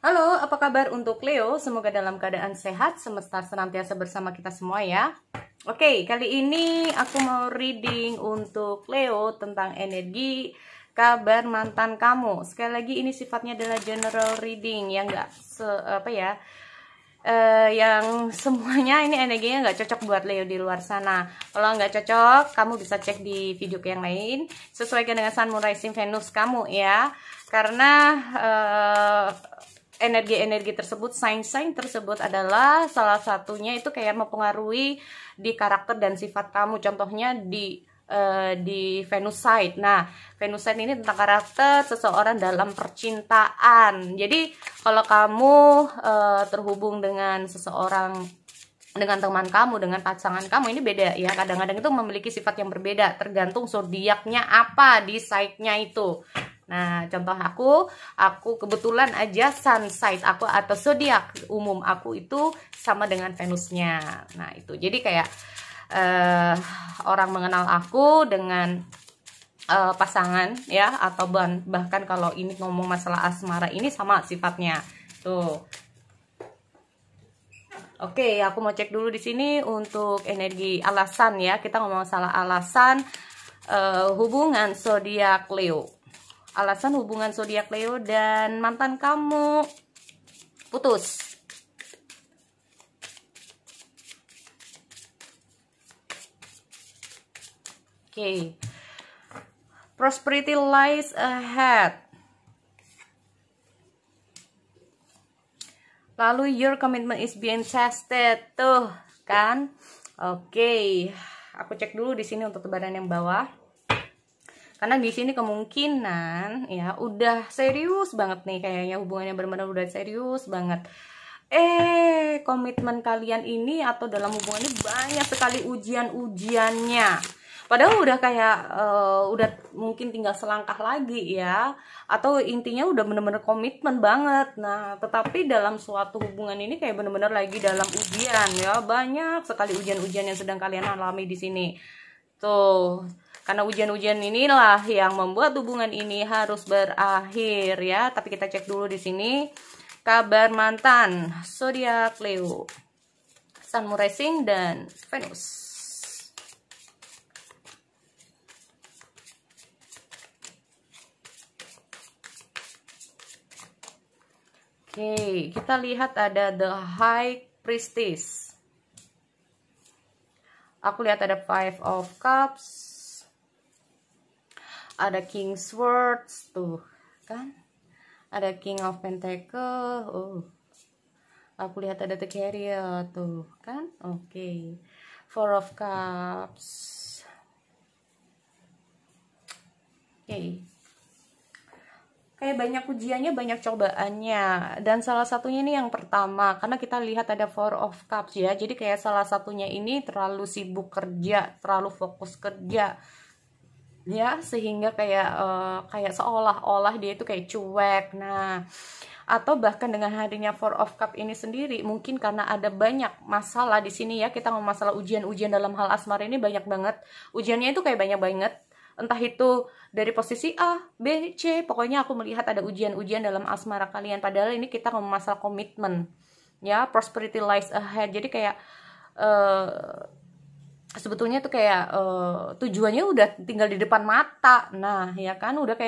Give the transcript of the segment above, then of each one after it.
Halo, apa kabar untuk Leo? Semoga dalam keadaan sehat, semesta senantiasa bersama kita semua ya. Oke, kali ini aku mau reading untuk Leo tentang energi kabar mantan kamu. Sekali lagi ini sifatnya adalah general reading yang enggak yang semuanya ini energinya nggak cocok buat Leo di luar sana. Kalau nggak cocok, kamu bisa cek di video yang lain. Sesuaikan dengan Sun, Moon, Rising, Venus kamu ya. Karena energi-energi tersebut, sign-sign tersebut adalah salah satunya itu kayak mempengaruhi di karakter dan sifat kamu. Contohnya di Venus side. Nah, Venus side ini tentang karakter seseorang dalam percintaan. Jadi kalau kamu terhubung dengan seseorang, dengan teman kamu, dengan pasangan kamu, ini beda ya. Kadang-kadang itu memiliki sifat yang berbeda tergantung zodiaknya apa di side-nya itu. Nah, contoh aku kebetulan aja sun side aku atau zodiak umum aku itu sama dengan Venusnya. Nah, itu jadi kayak orang mengenal aku dengan pasangan ya, atau bahkan kalau ini ngomong masalah asmara ini sama sifatnya. Tuh. Oke, aku mau cek dulu di sini untuk energi alasan ya. Kita ngomong masalah alasan hubungan zodiak Leo. Alasan hubungan zodiak Leo dan mantan kamu putus. Oke. Prosperity lies ahead. Lalu your commitment is being tested. Tuh, kan? Oke. Aku cek dulu di sini untuk tebaran yang bawah. Karena di sini kemungkinan ya udah serius banget nih, kayaknya hubungannya benar-benar udah serius banget. Komitmen kalian ini atau dalam hubungan ini banyak sekali ujian-ujiannya. Padahal udah kayak udah mungkin tinggal selangkah lagi ya, atau intinya udah bener-bener komitmen banget. Nah, tetapi dalam suatu hubungan ini kayak bener-bener lagi dalam ujian ya, banyak sekali ujian-ujian yang sedang kalian alami di sini. Tuh, karena ujian-ujian inilah yang membuat hubungan ini harus berakhir ya. Tapi kita cek dulu di sini kabar mantan zodiak Leo, Sun, Moon, Rising, dan Venus. Oke, kita lihat ada The High Priestess. Aku lihat ada Five of Cups. Ada King Swords, tuh kan, ada King of Pentacle. Aku lihat ada The Carrier, tuh kan. Oke. Four of Cups. Oke. Kayak banyak ujiannya, banyak cobaannya. Dan salah satunya ini yang pertama, karena kita lihat ada Four of Cups ya. Jadi kayak salah satunya ini terlalu sibuk kerja, terlalu fokus kerja ya, sehingga kayak seolah-olah dia itu kayak cuek. Nah, atau bahkan dengan hadirnya Four of Cup ini sendiri, mungkin karena ada banyak masalah di sini ya. Kita ngomong masalah ujian-ujian dalam hal asmara ini banyak banget. Ujiannya itu kayak banyak banget. Entah itu dari posisi A, B, C, pokoknya aku melihat ada ujian-ujian dalam asmara kalian. Padahal ini kita ngomong masalah komitmen ya, prosperity lies ahead. Jadi kayak sebetulnya tuh kayak tujuannya udah tinggal di depan mata. Nah, ya kan, udah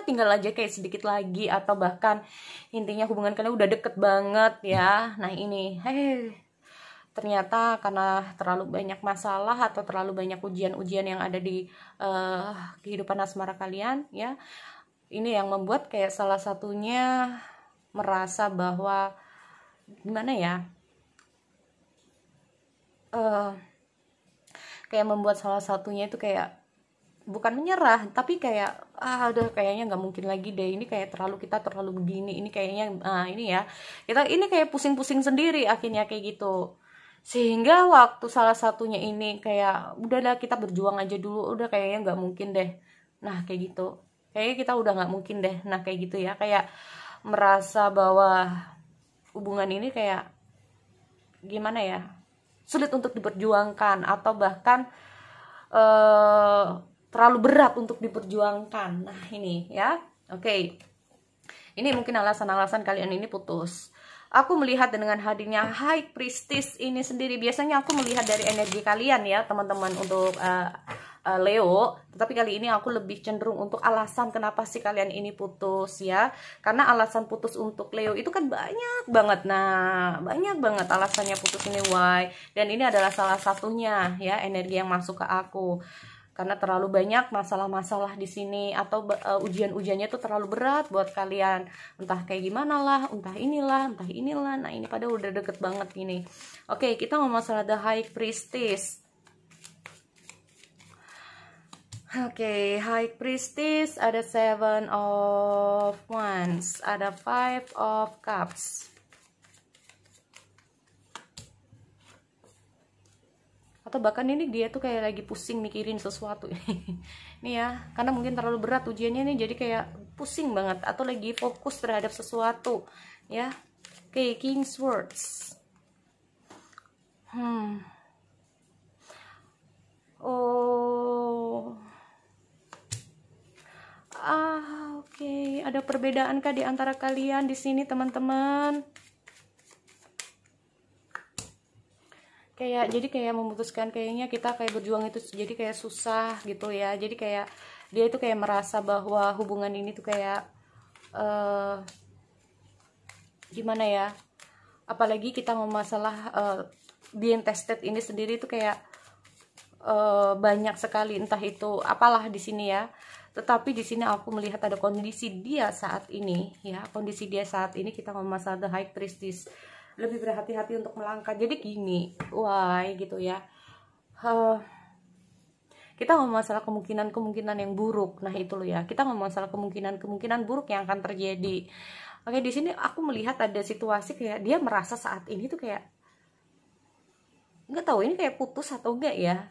tinggal aja kayak sedikit lagi, atau bahkan intinya hubungan kalian udah deket banget ya. Nah, ini ternyata karena terlalu banyak masalah atau terlalu banyak ujian-ujian yang ada di kehidupan asmara kalian ya. Ini yang membuat kayak salah satunya merasa bahwa gimana ya? Kayak membuat salah satunya itu kayak bukan menyerah, tapi kayak udah kayaknya nggak mungkin lagi deh, ini kayak kita terlalu begini, ini kayaknya ini ya, ini kayak pusing-pusing sendiri akhirnya kayak gitu. Sehingga waktu salah satunya ini kayak udahlah kita berjuang aja dulu, udah kayaknya nggak mungkin deh. Nah, kayak gitu, kayaknya kita udah nggak mungkin deh. Nah, kayak gitu ya, kayak merasa bahwa hubungan ini kayak gimana ya, sulit untuk diperjuangkan, atau bahkan terlalu berat untuk diperjuangkan. Nah, ini ya. Oke. Ini mungkin alasan-alasan kalian ini putus. Aku melihat dengan hadirnya High Priestess ini sendiri, biasanya aku melihat dari energi kalian ya teman-teman untuk Leo, tetapi kali ini aku lebih cenderung untuk alasan kenapa sih kalian ini putus ya. Karena alasan putus untuk Leo itu kan banyak banget. Nah, banyak banget alasannya putus ini, why? Dan ini adalah salah satunya ya, energi yang masuk ke aku. Karena terlalu banyak masalah-masalah di sini, atau ujian-ujiannya tuh terlalu berat buat kalian, entah kayak gimana lah, entah inilah. Nah, ini pada udah deket banget gini. Oke, kita ngomong masalah The High Priestess. Oke, High Priestess ada 7 of Wands, ada 5 of Cups. Atau bahkan ini dia tuh kayak lagi pusing mikirin sesuatu ini ya, karena mungkin terlalu berat ujiannya nih, jadi kayak pusing banget atau lagi fokus terhadap sesuatu ya. Oke, King Swords. Oke, ada perbedaan kah di antara kalian di sini teman-teman? Jadi kayak memutuskan, kayaknya kita kayak berjuang itu jadi kayak susah gitu ya. Jadi kayak dia itu kayak merasa bahwa hubungan ini tuh kayak gimana ya, apalagi kita mau masalah being tested ini sendiri tuh kayak banyak sekali, entah itu apalah di sini ya. Tetapi di sini aku melihat ada kondisi dia saat ini ya, kondisi dia saat ini, kita ngomong masalah The High Priestess, lebih berhati-hati untuk melangkah. Jadi gini, why gitu ya, kita ngomong masalah kemungkinan yang buruk. Nah itu loh ya, kita ngomong masalah kemungkinan buruk yang akan terjadi. Oke, di sini aku melihat ada situasi kayak dia merasa saat ini tuh kayak nggak tahu ini kayak putus atau enggak ya.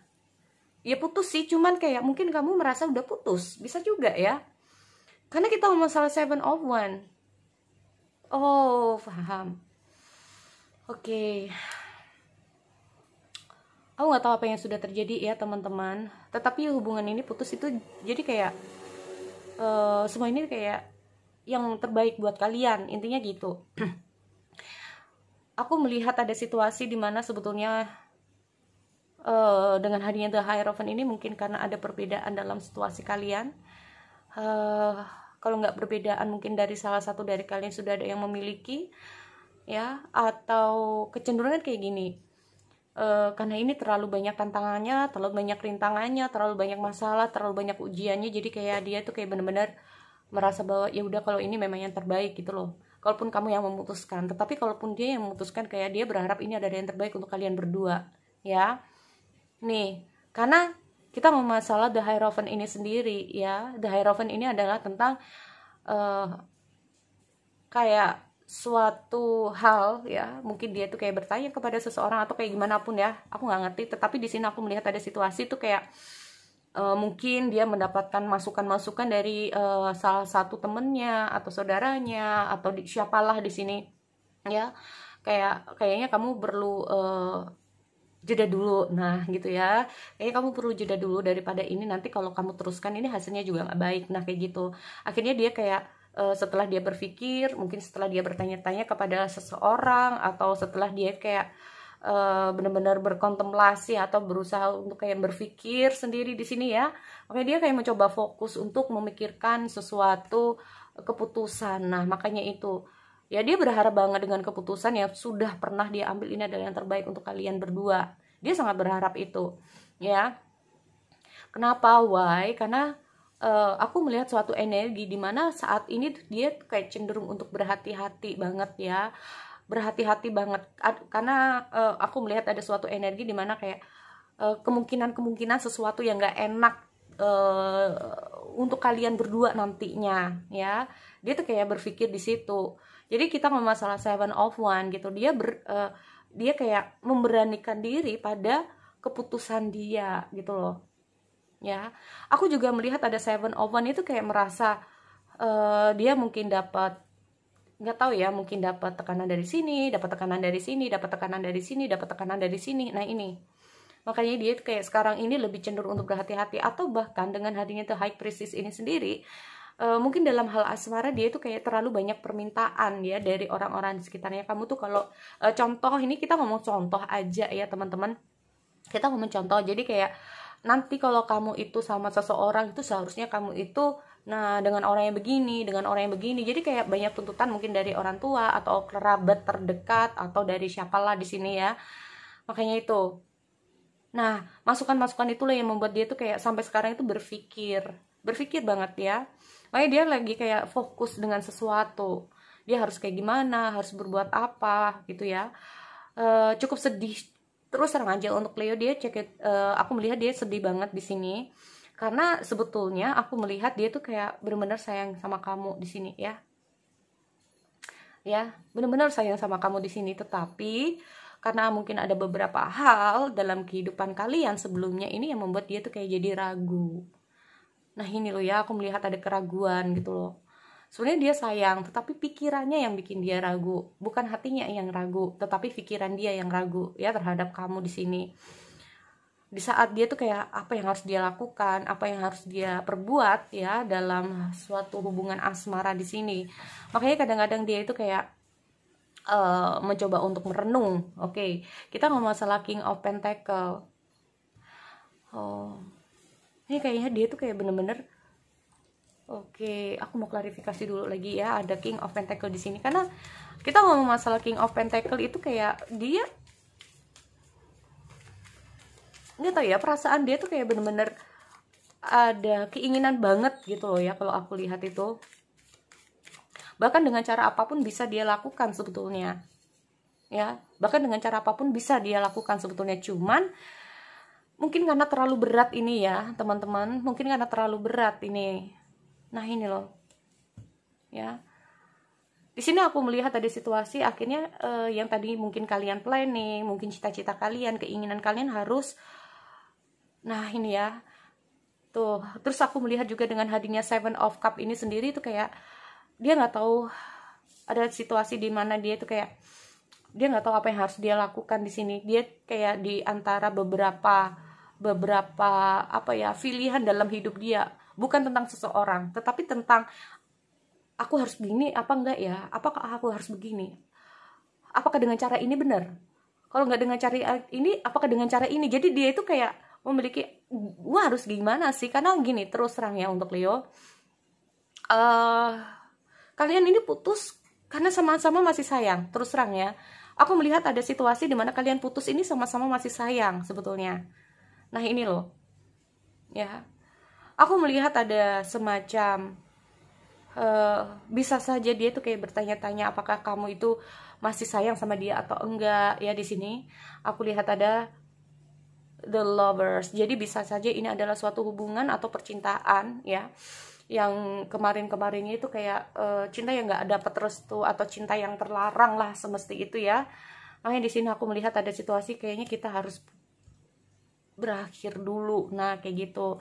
Ya putus sih, cuman kayak mungkin kamu merasa udah putus, bisa juga ya. Karena kita ngomong masalah 7 of Wands. Oh, paham. Oke. Aku nggak tahu apa yang sudah terjadi ya teman-teman. Tetapi hubungan ini putus itu jadi kayak semua ini kayak yang terbaik buat kalian, intinya gitu. Aku melihat ada situasi dimana sebetulnya dengan hadirnya The Hierophant ini mungkin karena ada perbedaan dalam situasi kalian. Kalau nggak perbedaan, mungkin dari salah satu dari kalian sudah ada yang memiliki ya, atau kecenderungan kayak gini, karena ini terlalu banyak tantangannya, terlalu banyak rintangannya, terlalu banyak masalah, terlalu banyak ujiannya, jadi kayak dia tuh kayak bener-bener merasa bahwa ya udah, kalau ini memang yang terbaik gitu loh, kalaupun kamu yang memutuskan. Tetapi kalaupun dia yang memutuskan, kayak dia berharap ini ada yang terbaik untuk kalian berdua ya. Nih, karena kita mau masalah The Hierophant ini sendiri ya. The Hierophant ini adalah tentang kayak suatu hal ya, mungkin dia tuh kayak bertanya kepada seseorang atau kayak gimana pun ya, aku nggak ngerti. Tetapi di sini aku melihat ada situasi tuh kayak mungkin dia mendapatkan masukan-masukan dari salah satu temennya atau saudaranya atau siapalah di sini ya, kayaknya kamu perlu jeda dulu, nah gitu ya, kayaknya kamu perlu jeda dulu daripada ini, nanti kalau kamu teruskan ini hasilnya juga nggak baik. Nah kayak gitu, akhirnya dia kayak setelah dia berpikir, mungkin setelah dia bertanya-tanya kepada seseorang, atau setelah dia kayak benar-benar berkontemplasi atau berusaha untuk kayak berpikir sendiri di sini ya, makanya dia kayak mencoba fokus untuk memikirkan sesuatu keputusan. Nah makanya itu ya, dia berharap banget dengan keputusan yang sudah pernah dia ambil ini adalah yang terbaik untuk kalian berdua. Dia sangat berharap itu ya. Kenapa? Why? Karena aku melihat suatu energi di mana saat ini dia kayak cenderung untuk berhati-hati banget ya, berhati-hati banget. Karena aku melihat ada suatu energi di mana kayak kemungkinan sesuatu yang nggak enak untuk kalian berdua nantinya ya. Dia tuh kayak berpikir di situ. Jadi kita ngomong masalah 7 of Wands gitu, dia kayak memberanikan diri pada keputusan dia gitu loh ya. Aku juga melihat ada 7 of Wands itu kayak merasa dia mungkin dapat, nggak tahu ya, mungkin dapat tekanan dari sini, dapat tekanan dari sini, dapat tekanan dari sini, dapat tekanan dari sini. Nah ini makanya dia kayak sekarang ini lebih cenderung untuk berhati-hati, atau bahkan dengan hadirnya The High Priestess ini sendiri, mungkin dalam hal asmara dia itu kayak terlalu banyak permintaan ya dari orang-orang di sekitarnya kamu tuh. Kalau contoh, ini kita ngomong contoh aja ya teman-teman, kita ngomong contoh. Jadi kayak nanti kalau kamu itu sama seseorang itu seharusnya kamu itu dengan orang yang begini, dengan orang yang begini. Jadi kayak banyak tuntutan mungkin dari orang tua atau kerabat terdekat atau dari siapalah di sini ya. Makanya itu. Nah, masukan-masukan itulah yang membuat dia tuh kayak sampai sekarang itu berpikir banget ya. Makanya dia lagi kayak fokus dengan sesuatu. Dia harus kayak gimana, harus berbuat apa gitu ya. Cukup sedih. Terus terang aja untuk Leo, dia aku melihat dia sedih banget di sini. Karena sebetulnya aku melihat dia tuh kayak benar-benar sayang sama kamu di sini ya. Ya, benar-benar sayang sama kamu di sini, tetapi karena mungkin ada beberapa hal dalam kehidupan kalian sebelumnya ini yang membuat dia tuh kayak jadi ragu. Nah ini loh ya, aku melihat ada keraguan gitu loh. Sebenarnya dia sayang, tetapi pikirannya yang bikin dia ragu. Bukan hatinya yang ragu, tetapi pikiran dia yang ragu ya terhadap kamu di sini. Di saat dia tuh kayak apa yang harus dia lakukan, apa yang harus dia perbuat ya dalam suatu hubungan asmara di sini. Makanya kadang-kadang dia itu kayak mencoba untuk merenung. Oke, kita ngomong masalah King of Pentacle. Ini kayaknya dia tuh kayak bener-bener. Oke, aku mau klarifikasi dulu lagi ya, ada King of Pentacle di sini karena kita ngomong masalah King of Pentacle itu kayak dia nggak tahu ya, perasaan dia tuh kayak bener-bener ada keinginan banget gitu loh ya kalau aku lihat itu. Bahkan dengan cara apapun bisa dia lakukan sebetulnya. Ya, bahkan dengan cara apapun bisa dia lakukan sebetulnya. Cuman mungkin karena terlalu berat ini ya, teman-teman. Mungkin karena terlalu berat ini. Nah, ini loh. Ya. Di sini aku melihat ada situasi akhirnya yang tadi mungkin kalian planning, mungkin cita-cita kalian, keinginan kalian harus. Nah, ini ya. Tuh, terus aku melihat juga dengan hadirnya Seven of Cup ini sendiri itu kayak dia nggak tahu, ada situasi di mana dia itu kayak dia nggak tahu apa yang harus dia lakukan di sini. Dia kayak di antara beberapa apa ya pilihan dalam hidup dia, bukan tentang seseorang, tetapi tentang aku harus begini apa enggak ya? Apakah aku harus begini? Apakah dengan cara ini benar? Kalau nggak dengan cara ini, apakah dengan cara ini? Jadi dia itu kayak memiliki, gua harus gimana sih? Karena gini, terus terang ya untuk Leo, kalian ini putus karena sama-sama masih sayang. Terus terang ya, aku melihat ada situasi di mana kalian putus ini sama-sama masih sayang sebetulnya. Nah ini loh, ya, aku melihat ada semacam bisa saja dia tuh kayak bertanya-tanya apakah kamu itu masih sayang sama dia atau enggak ya. Di sini aku lihat ada the lovers. Jadi bisa saja ini adalah suatu hubungan atau percintaan ya, yang kemarin-kemarinnya itu kayak cinta yang nggak dapat restu atau cinta yang terlarang lah semesti itu ya. Makanya di sini aku melihat ada situasi kayaknya kita harus berakhir dulu. Nah kayak gitu.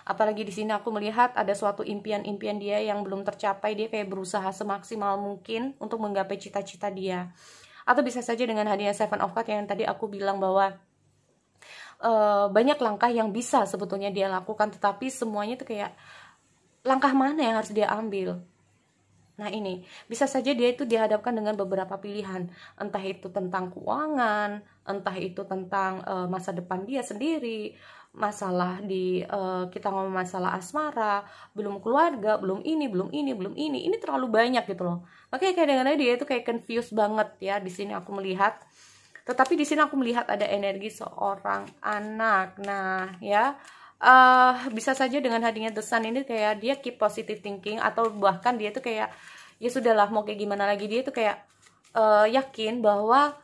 Apalagi di sini aku melihat ada suatu impian-impian dia yang belum tercapai. Dia kayak berusaha semaksimal mungkin untuk menggapai cita-cita dia. Atau bisa saja dengan hadiah Seven of Cups yang tadi aku bilang bahwa banyak langkah yang bisa sebetulnya dia lakukan, tetapi semuanya itu kayak langkah mana yang harus dia ambil. Nah ini bisa saja dia itu dihadapkan dengan beberapa pilihan, entah itu tentang keuangan, entah itu tentang masa depan dia sendiri, masalah di kita ngomong masalah asmara, belum keluarga, belum ini terlalu banyak gitu loh. Makanya kadang-kadang dia itu kayak confused banget ya. Di sini aku melihat. Tetapi di sini aku melihat ada energi seorang anak. Nah, ya bisa saja dengan hadirnya The Sun ini kayak dia keep positive thinking, atau bahkan dia tuh kayak ya sudahlah mau kayak gimana lagi, dia tuh kayak yakin bahwa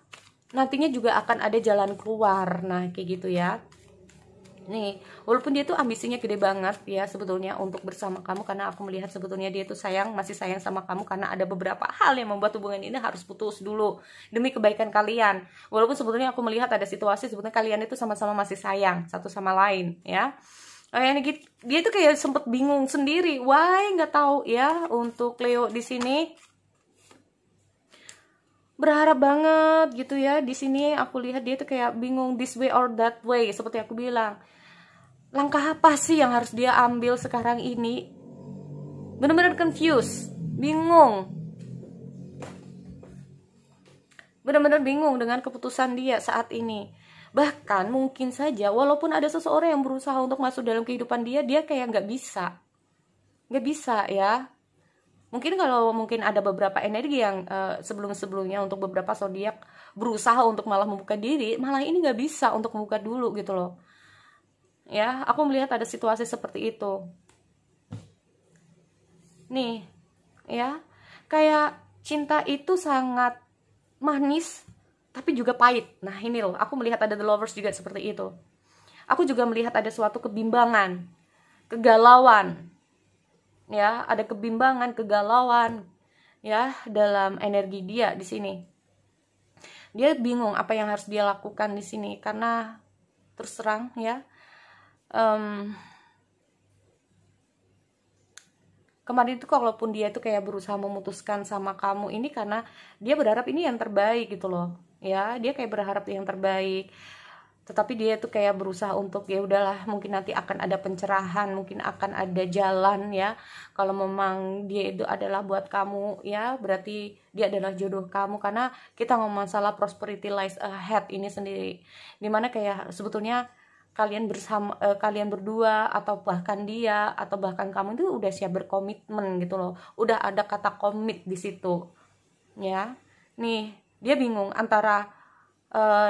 nantinya juga akan ada jalan keluar. Nah, kayak gitu ya. Nih, walaupun dia tuh ambisinya gede banget ya sebetulnya untuk bersama kamu, karena aku melihat sebetulnya dia tuh masih sayang sama kamu, karena ada beberapa hal yang membuat hubungan ini harus putus dulu demi kebaikan kalian. Walaupun sebetulnya aku melihat ada situasi sebetulnya kalian itu sama-sama masih sayang satu sama lain ya. Dia tuh kayak sempet bingung sendiri, why nggak tahu ya. Untuk Leo di sini berharap banget gitu ya. Di sini aku lihat dia tuh kayak bingung this way or that way, seperti aku bilang. langkah apa sih yang harus dia ambil sekarang ini. Bener-bener confused, bingung, bener-bener bingung dengan keputusan dia saat ini. Bahkan mungkin saja walaupun ada seseorang yang berusaha untuk masuk dalam kehidupan dia, dia kayak nggak bisa ya. Mungkin kalau mungkin ada beberapa energi yang sebelum-sebelumnya untuk beberapa zodiak berusaha untuk malah membuka diri, malah ini nggak bisa untuk membuka dulu gitu loh. Ya, aku melihat ada situasi seperti itu. Nih, ya, kayak cinta itu sangat manis tapi juga pahit. Nah ini loh, aku melihat ada the lovers juga seperti itu. Aku juga melihat ada suatu kebimbangan, kegalauan, ya, ada kebimbangan, kegalauan, ya, dalam energi dia di sini. Dia bingung apa yang harus dia lakukan di sini karena terus terang ya, kemarin itu kalaupun dia tuh kayak berusaha memutuskan sama kamu ini karena dia berharap ini yang terbaik gitu loh. Ya, dia kayak berharap yang terbaik. Tetapi dia tuh kayak berusaha untuk ya udahlah, mungkin nanti akan ada pencerahan, mungkin akan ada jalan ya. Kalau memang dia itu adalah buat kamu ya, berarti dia adalah jodoh kamu, karena kita ngomong masalah prosperity lies ahead ini sendiri. Dimana kayak sebetulnya kalian bersama, kalian berdua atau bahkan dia atau bahkan kamu itu udah siap berkomitmen gitu loh. Udah ada kata komit di situ. Ya. Nih, dia bingung antara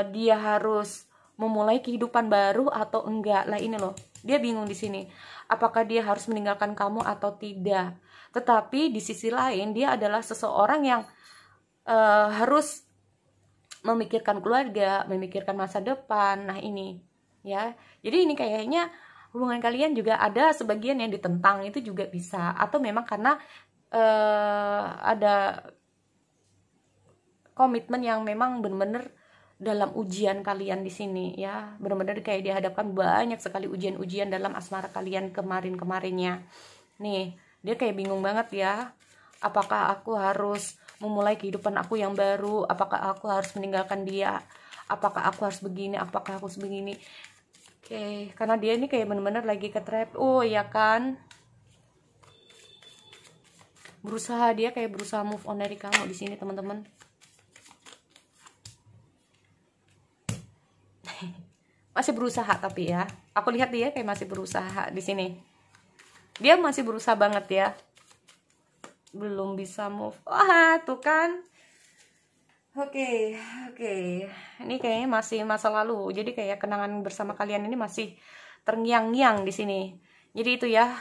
dia harus memulai kehidupan baru atau enggak. Lah ini loh, dia bingung di sini. Apakah dia harus meninggalkan kamu atau tidak? Tetapi di sisi lain dia adalah seseorang yang harus memikirkan keluarga, memikirkan masa depan. Nah ini, ya. Jadi ini kayaknya hubungan kalian juga ada sebagian yang ditentang, itu juga bisa. Atau memang karena ada komitmen yang memang benar-benar dalam ujian kalian di sini ya, benar-benar kayak dihadapkan banyak sekali ujian-ujian dalam asmara kalian kemarin-kemarinnya. Nih, dia kayak bingung banget ya. Apakah aku harus memulai kehidupan aku yang baru? Apakah aku harus meninggalkan dia? Apakah aku harus begini? Apakah aku harus begini? Oke, karena dia ini kayak benar-benar lagi ke trap. Oh ya kan, dia kayak berusaha move on dari kamu di sini teman-teman. Masih berusaha tapi ya, aku lihat dia kayak masih berusaha di sini. Dia masih berusaha banget ya, belum bisa move. Wah tuh kan. Oke. Ini kayaknya masih masa lalu. Jadi kayak kenangan bersama kalian ini masih terngiang-ngiang di sini. Jadi itu ya,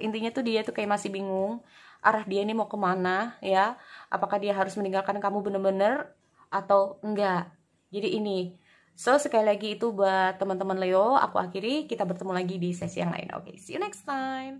intinya tuh dia tuh kayak masih bingung arah dia ini mau kemana ya. Apakah dia harus meninggalkan kamu bener-bener atau enggak. Jadi ini. So, sekali lagi itu buat teman-teman Leo, aku akhiri, kita bertemu lagi di sesi yang lain. Oke, see you next time.